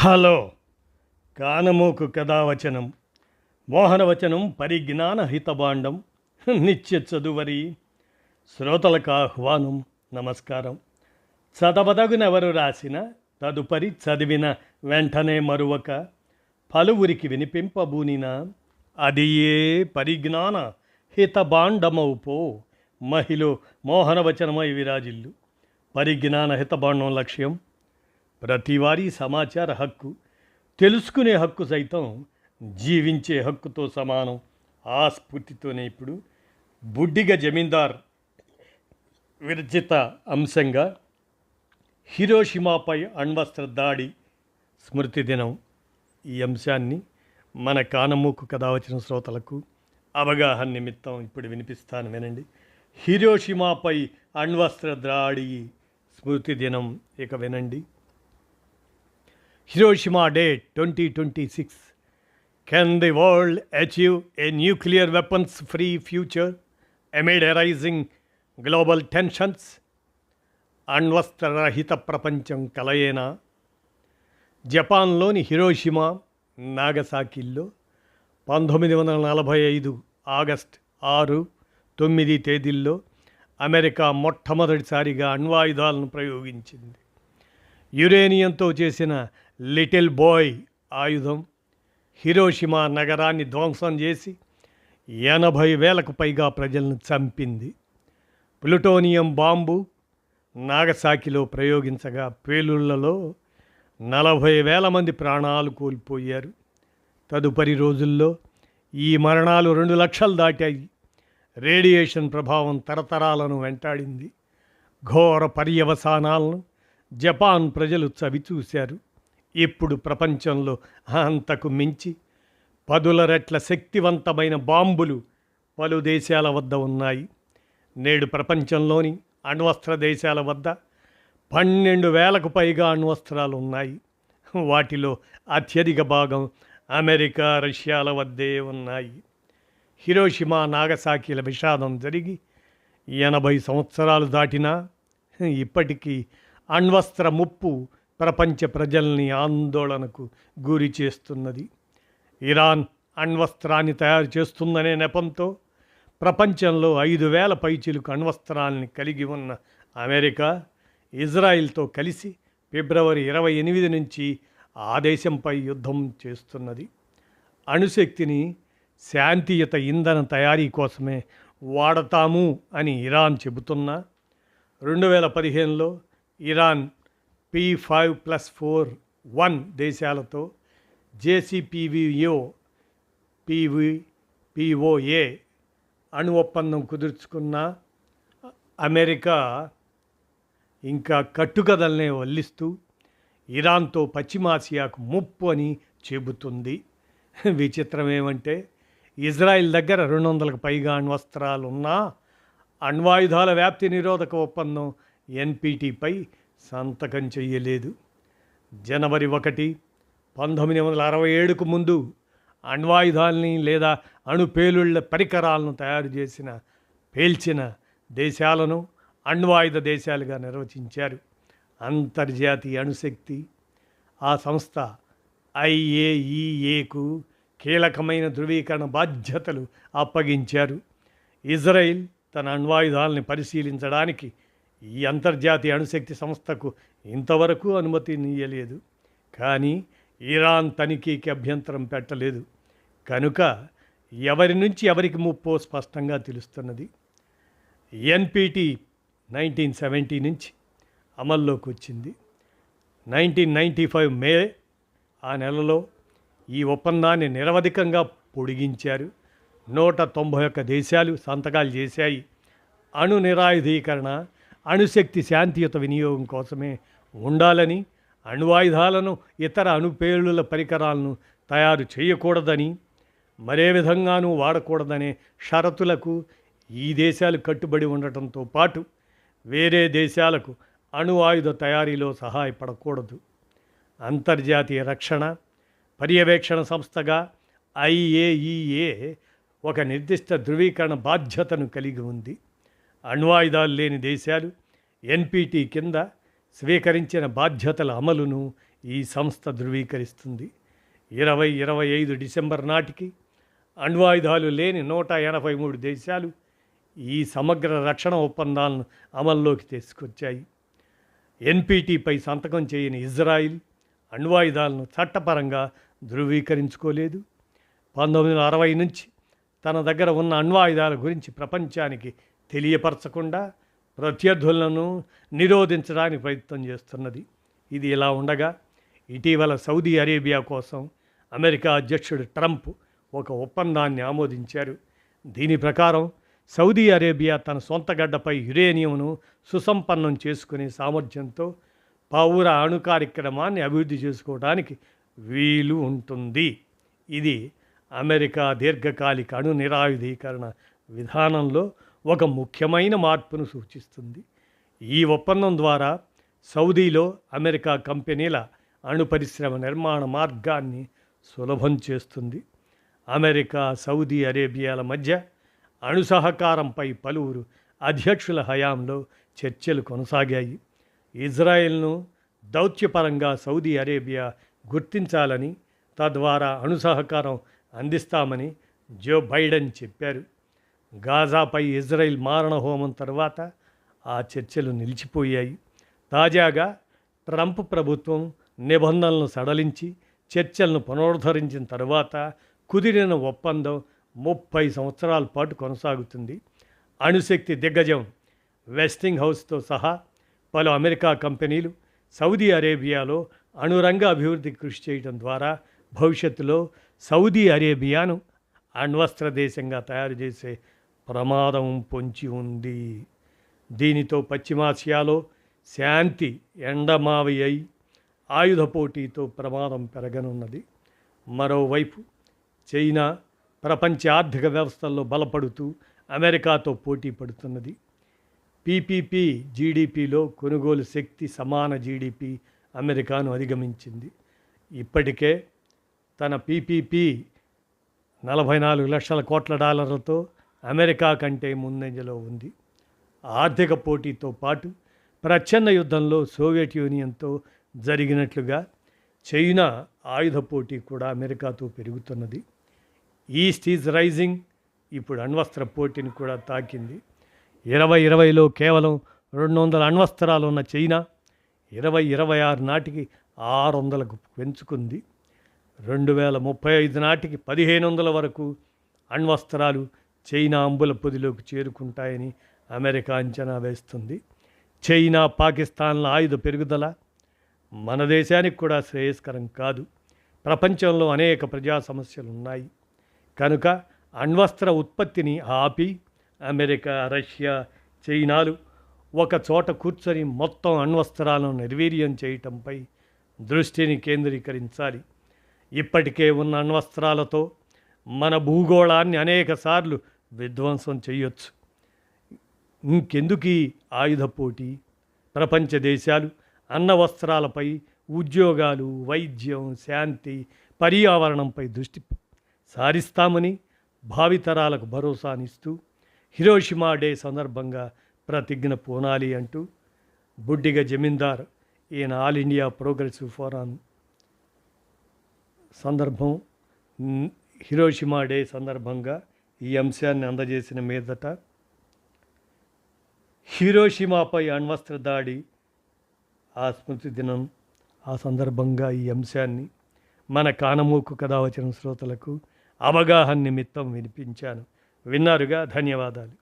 Hello కానమోకు కథావచనం మోహనవచనం పరిజ్ఞాన హితభాండం నిత్య చదువరి శ్రోతలకు ఆహ్వానం నమస్కారం. చదవదగునెవరు రాసిన తదుపరి చదివిన వెంటనే మరువక పలువురికి వినిపింపబూనిన అది ఏ పరిజ్ఞాన హితభాండమౌపో మహిళ మోహనవచనమై విరాజిల్లు. పరిజ్ఞాన హితభాండం లక్ష్యం ప్రతివారీ సమాచార హక్కు, తెలుసుకునే హక్కు సైతం జీవించే హక్కుతో సమానం. ఆ స్ఫూర్తితోనే ఇప్పుడు బుడ్డిగ జమీందార్ విరచిత అంశంగా హిరోషిమాపై అణ్వస్త్ర దాడి స్మృతి దినం ఈ అంశాన్ని మన కానమూకు కథావచన శ్రోతలకు అవగాహన నిమిత్తం ఇప్పుడు వినిపిస్తాను, వినండి. హిరోషిమాపై అణ్వస్త్ర దాడి స్మృతి దినం ఇక వినండి. Hiroshima Day 2026. Can the world achieve a nuclear weapons-free future amid rising global tensions? అణ్వస్త్రరహిత ప్రపంచం కలయేనా? జపాన్లోని హిరోషిమా, నాగసాకిల్లో 1945 ఆగస్ట్ 6, 9 తేదీల్లో అమెరికా మొట్టమొదటిసారిగా అణ్వాయుధాలను ప్రయోగించింది. యురేనియంతో చేసిన లిటిల్ బాయ్ ఆయుధం హిరోషిమా నగరాన్ని ధ్వంసం చేసి 80,000కు పైగా ప్రజలను చంపింది. ప్లుటోనియం బాంబు నాగసాకిలో ప్రయోగించగా పేలుళ్లలో 40,000 మంది ప్రాణాలు కోల్పోయారు. తదుపరి రోజుల్లో ఈ మరణాలు 2 లక్షలు దాటాయి. రేడియేషన్ ప్రభావం తరతరాలను వెంటాడింది. ఘోర పర్యవసానాలను జపాన్ ప్రజలు చవిచూశారు. ఇప్పుడు ప్రపంచంలో అంతకు మించి 10 రెట్ల శక్తివంతమైన బాంబులు పలు దేశాల వద్ద ఉన్నాయి. నేడు ప్రపంచంలోని అణ్వస్త్ర దేశాల వద్ద 12,000కు పైగా అణ్వస్త్రాలు ఉన్నాయి. వాటిలో అత్యధిక భాగం అమెరికా, రష్యాల వద్దే ఉన్నాయి. హిరోషిమా, నాగసాకిల విషాదం జరిగి 80 సంవత్సరాలు దాటినా ఇప్పటికీ అణ్వస్త్ర ముప్పు ప్రపంచ ప్రజల్ని ఆందోళనకు గురి చేస్తున్నది. ఇరాన్ అణ్వస్త్రాన్ని తయారు చేస్తుందనే నెపంతో ప్రపంచంలో 5,000 పైచిలుకు అణ్వస్త్రాల్ని కలిగి ఉన్న అమెరికా, ఇజ్రాయిల్తో కలిసి ఫిబ్రవరి 28 నుంచి ఆ దేశంపై యుద్ధం చేస్తున్నది. అణుశక్తిని శాంతియుత ఇంధన తయారీ కోసమే వాడతాము అని ఇరాన్ చెబుతున్నా 2015లో ఇరాన్ P5+4 దేశాలతో JCPOA అణు ఒప్పందం కుదుర్చుకున్న అమెరికా ఇంకా కట్టుకథల్నే వల్లిస్తూ ఇరాన్తో పశ్చిమాసియాకు ముప్పు అని చెబుతుంది. విచిత్రం ఏమంటే ఇజ్రాయిల్ దగ్గర 200కు పైగా అణ్వస్త్రాలున్నా అణ్వాయుధాల వ్యాప్తి నిరోధక ఒప్పందం NPTపై సంతకం చెయ్యలేదు. జనవరి 1, 1967కు ముందు అణ్వాయుధాల్ని లేదా అణుపేలుళ్ల పరికరాలను తయారు చేసిన పేల్చిన దేశాలను అణ్వాయుధ దేశాలుగా నిర్వచించారు. అంతర్జాతీయ అణుశక్తి ఆ సంస్థ IAEAకు కీలకమైన ధృవీకరణ బాధ్యతలు అప్పగించారు. ఇజ్రాయిల్ తన అణ్వాయుధాలని పరిశీలించడానికి ఈ అంతర్జాతీయ అణుశక్తి సంస్థకు ఇంతవరకు అనుమతినియ్యలేదు. కానీ ఇరాన్ తనిఖీకి అభ్యంతరం పెట్టలేదు. కనుక ఎవరి నుంచి ఎవరికి ముప్పో స్పష్టంగా తెలుస్తున్నది. NPT 1970 నుంచి అమల్లోకి వచ్చింది. 1995 మే ఆ నెలలో ఈ ఒప్పందాన్ని నిరవధికంగా పొడిగించారు. 191 దేశాలు సంతకాలు చేశాయి. అణు నిరాయుధీకరణ, అణుశక్తి శాంతియుత వినియోగం కోసమే ఉండాలని, అణ్వాయుధాలను ఇతర అణుపేలుల పరికరాలను తయారు చేయకూడదని, మరే విధంగానూ వాడకూడదనే షరతులకు ఈ దేశాలు కట్టుబడి ఉండటంతో పాటు వేరే దేశాలకు అణు ఆయుధ తయారీలో సహాయపడకూడదు. అంతర్జాతీయ రక్షణ పర్యవేక్షణ సంస్థగా IAEA ఒక నిర్దిష్ట ధృవీకరణ బాధ్యతను కలిగి ఉంది. అణ్వాయుధాలు లేని దేశాలు NPT కింద స్వీకరించిన బాధ్యతల అమలును ఈ సంస్థ ధృవీకరిస్తుంది. 2025 డిసెంబర్ నాటికి అణ్వాయుధాలు లేని 183 దేశాలు ఈ సమగ్ర రక్షణ ఒప్పందాలను అమల్లోకి తీసుకొచ్చాయి. ఎన్పిటిపై సంతకం చేయని ఇజ్రాయిల్ అణ్వాయుధాలను చట్టపరంగా ధృవీకరించుకోలేదు. 1960 నుంచి తన దగ్గర ఉన్న అణ్వాయుధాల గురించి ప్రపంచానికి తెలియపరచకుండా ప్రత్యర్థులను నిరోధించడానికి ప్రయత్నం చేస్తున్నది. ఇది ఇలా ఉండగా ఇటీవల సౌదీ అరేబియా కోసం అమెరికా అధ్యక్షుడు ట్రంప్ ఒక ఒప్పందాన్ని ఆమోదించారు. దీని ప్రకారం సౌదీ అరేబియా తన సొంత గడ్డపై యురేనియంను సుసంపన్నం చేసుకునే సామర్థ్యంతో పౌర అణు కార్యక్రమాన్ని అభివృద్ధి చేసుకోవడానికి వీలు ఉంటుంది. ఇది అమెరికా దీర్ఘకాలిక అణు నిరాయుధీకరణ విధానంలో ఒక ముఖ్యమైన మార్పును సూచిస్తుంది. ఈ ఒప్పందం ద్వారా సౌదీలో అమెరికా కంపెనీల అణు పరిశ్రమ నిర్మాణ మార్గాన్ని సులభం చేస్తుంది. అమెరికా సౌదీ అరేబియాల మధ్య అణు సహకారంపై పలువురు అధ్యక్షుల హయాంలో చర్చలు కొనసాగాయి. ఇజ్రాయెల్ను దౌత్యపరంగా సౌదీ అరేబియా గుర్తించాలని, తద్వారా అణు సహకారం అందిస్తామని జో బైడెన్ చెప్పారు. గాజాపై ఇజ్రాయెల్ మారణహోమం తర్వాత ఆ చర్చలు నిలిచిపోయాయి. తాజాగా ట్రంప్ ప్రభుత్వం నిబంధనలను సడలించి చర్చలను పునరుద్ధరించిన తర్వాత కుదిరిన ఒప్పందం 30 సంవత్సరాల పాటు కొనసాగుతుంది. అణుశక్తి దిగ్గజం వెస్టింగ్ హౌస్తో సహా పలు అమెరికా కంపెనీలు సౌదీ అరేబియాలో అణురంగ అభివృద్ధికి కృషి చేయడం ద్వారా భవిష్యత్తులో సౌదీ అరేబియాను అణ్వస్త్ర దేశంగా తయారు చేసే ప్రమాదం పొంచి ఉంది. దీనితో పశ్చిమాసియాలో శాంతి ఎండమావి అయి ఆయుధ పోటీతో ప్రమాదం పెరగనున్నది. మరోవైపు చైనా ప్రపంచ ఆర్థిక వ్యవస్థల్లో బలపడుతూ అమెరికాతో పోటీ పడుతున్నది. పీపీపీ జీడిపిలో కొనుగోలు శక్తి సమాన జీడిపి అమెరికాను అధిగమించింది. ఇప్పటికే తన పీపీపీ 44 లక్షల కోట్ల డాలర్లతో అమెరికా కంటే ముందంజలో ఉంది. ఆర్థిక పోటీతో పాటు ప్రచ్ఛన్న యుద్ధంలో సోవియట్ యూనియన్తో జరిగినట్లుగా చైనా ఆయుధ పోటీ కూడా అమెరికాతో పెరుగుతున్నది. ఈస్ట్ ఈజ్ రైజింగ్ ఇప్పుడు అణ్వస్త్ర పోటీని కూడా తాకింది. 2020లో కేవలం 200 అణ్వస్త్రాలు ఉన్న చైనా 2026 నాటికి 600కు పెంచుకుంది. 2035 నాటికి 1500 వరకు అణ్వస్త్రాలు చైనా అంబుల పొదిలోకి చేరుకుంటాయని అమెరికా అంచనా వేస్తుంది. చైనా పాకిస్తాన్ల ఆయుధ పెరుగుదల మన దేశానికి కూడా శ్రేయస్కరం కాదు. ప్రపంచంలో అనేక ప్రజా సమస్యలు ఉన్నాయి కనుక అణ్వస్త్ర ఉత్పత్తిని ఆపి అమెరికా, రష్యా, చైనాలు ఒక చోట కూర్చొని మొత్తం అణ్వస్త్రాలను నిర్వీర్యం చేయటంపై దృష్టిని కేంద్రీకరించాలి. ఇప్పటికే ఉన్న అణ్వస్త్రాలతో మన భూగోళాన్ని అనేక సార్లు విధ్వంసం చేయొచ్చు. ఇంకెందుకు ఆయుధ పోటీ? ప్రపంచ దేశాలు అణ్వస్త్రాలపై ఉద్యోగాలు, వైద్యం, శాంతి, పర్యావరణంపై దృష్టి సారిస్తామని భావితరాలకు భరోసానిస్తూ హిరోషిమా డే సందర్భంగా ప్రతిజ్ఞ పూనాలి అంటూ బుడ్డిగ జమీందార్ ఈయన ఆల్ ఇండియా ప్రోగ్రెసివ్ ఫోరం సందర్భం హిరోషిమా డే సందర్భంగా ఈ అంశాన్ని అందజేసిన మీదట హిరోషిమాపై అణ్వస్త్ర దాడి ఆ స్మృతి దినం ఆ సందర్భంగా ఈ అంశాన్ని మన కానమూకు కథ వచ్చిన శ్రోతలకు అవగాహన నిమిత్తం వినిపించాను. విన్నారుగా, ధన్యవాదాలు.